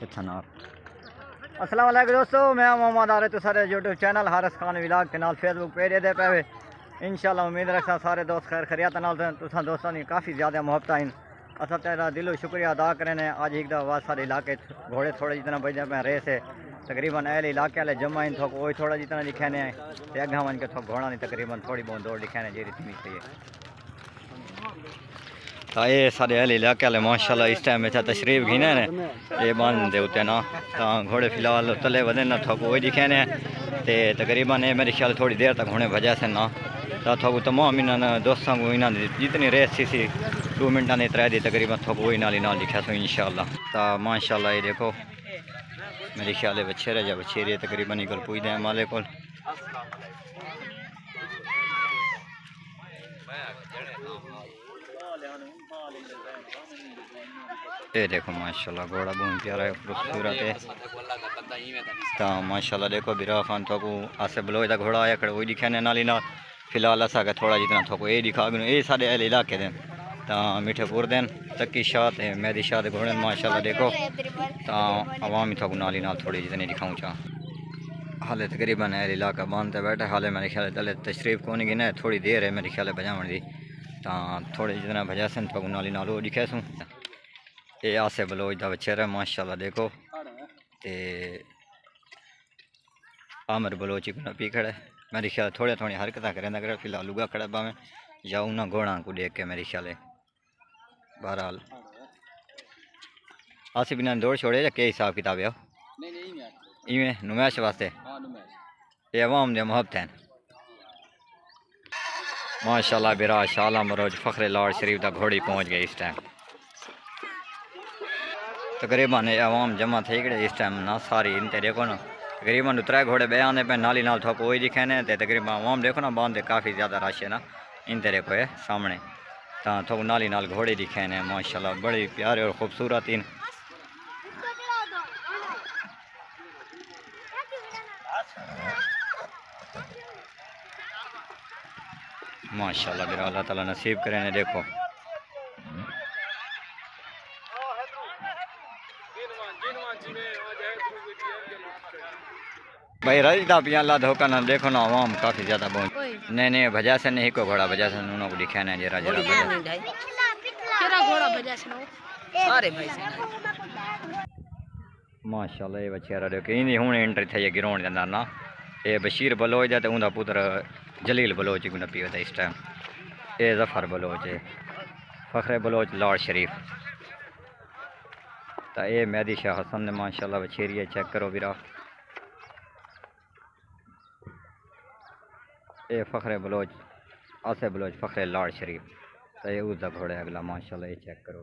इथनार। अस्सलाम वालेकुम दोस्तों, मैं मोहम्मद आरिफ तो सारे YouTube channel Haris Khan vlog के नाल फेसबुक पेज दे पे इंशाल्लाह उम्मीद रखता सारे दोस्त खैर खैरियत नाल तुसां दोस्तां दी काफ़ी ज़्यादा मुहब्बत आइन। असा तेरा दिलो शुक्रिया अदा करें। आज एक दफ़ा सारे इलाके घोड़े थोड़े जितना बजते पे रेस है तकरीबन अहल इलाके वाले जमा इन थोक वही थोड़ा जितना दिखाने हैं अगर वन के थोक घोड़ा नहीं तकरीबन थोड़ी बहुत दौड़ दिखाने जी इतनी सही है। तो ये सारे अहल इलाके वाले माशाल्लाह इस टाइम में तशरीफ घिने ने ये बंद दे उत्ते ना तो घोड़े फिलहाल तले वधे ना थोक वही दिखाने ते तकरीबन ये मेरे ख्याल थोड़ी देर तक होने वजह से ना तो थोक तमाम इन्होंने दोस्तों को इन्होंने जितनी रेस सी 2 मिनटा ने 3 दी तकरीबन थोक वही नाल लिखा सो इंशाल्लाह। तो माशाल्लाह ये देखो मेरे ख्याल है बछेरा या बछेरी तकरीबन इकल पूछते हैं माले को। ये देखो माशाल्लाह घोड़ा बहुत प्यारा है खूबसूरत है। तो माशाल्लाह देखो बिरा खान तो आसे बलोच का घोड़ा आया खड़े वही दिखाने नाली ना फिलहाल असा के थोड़ा जितना थोको ये दिखा ये सारे अहल इलाके दें तो मीठेपुर दें तकी शाह है मेहदी शाह के घोड़े माशाल्लाह देखो तो आवाम ही थोक नाली नाल थोड़ी जितनी दिखाऊँ चाह हाले तकरीबन अहल इलाका बंद बैठे हाले मेरे ख्याल दले तशरीफ कौन गिना थोड़ी देर है मेरे ख्याल बजावन की तो थोड़ी जितना बजा सन थोक नाली नाल वो दिखा सूँ। ये आसे बलोच का बछेरा माशाल्लाह देखो ते आमर बलोच पी खड़ा मेरे ख्याल थोड़े थोड़ी हरकत करेंदा कर फिलहाल लुगा खड़ा पावे या उन्हें घोड़ा को देख के मेरे ख्याल बहरहाल आसे बिना दौड़ छोड़े या क्या हिसाब किताब है इवें नुमाइश वास्ते ये अवाम दे मुहब्बत हैं माशाल्लाह। बिरा शाला मरोज फ़ख्र लॉर्ड शरीफ का घोड़ी पहुँच गए इस टाइम तकरीबन आवाम जमा थे गए इस टाइम ना सारी इन देखो ना तकरीबन 3 घोड़े बे आने पे नाली नाल थोक वही दिखे ने तकरीबन आवाम देखो ना बांध काफ़ी ज़्यादा रश है ना इन देखो है सामने तो थोक नाली नाल घोड़े दिखे ने माशाल्लाह बड़ी प्यारे और खूबसूरत इन माशाल्लाह बिरा अल्लाह ताला नसीब करे ने देखो भाई रजदा पिया अल्लाह धोखा ना देखो ना आवाम काफ़ी ज़्यादा बहुत नहीं नहीं भजा से नहीं को घोड़ा भजा से उन्होंने को दिखा नहीं जरा जरा माशाल्लाह ये बच्चे देखो इन हूँ एंट्री थी है ग्राउंड के अंदर ना ये बशीर बलोच है तो उनका पुत्र जलील बलोच को नपी होता इस टाइम ये जफ़र बलोच है फ़ख्र बलोच लॉर्ड शरीफ तो ये मेहदी शाह हसन ने माशाल्लाह बछेरी है चेक करो बिरा ये फ़ख्र बलोच आसे बलोच फ़ख्र लॉर्ड शरीफ तो ये उसका घोड़ा अगला माशाल्लाह ये चेक करो।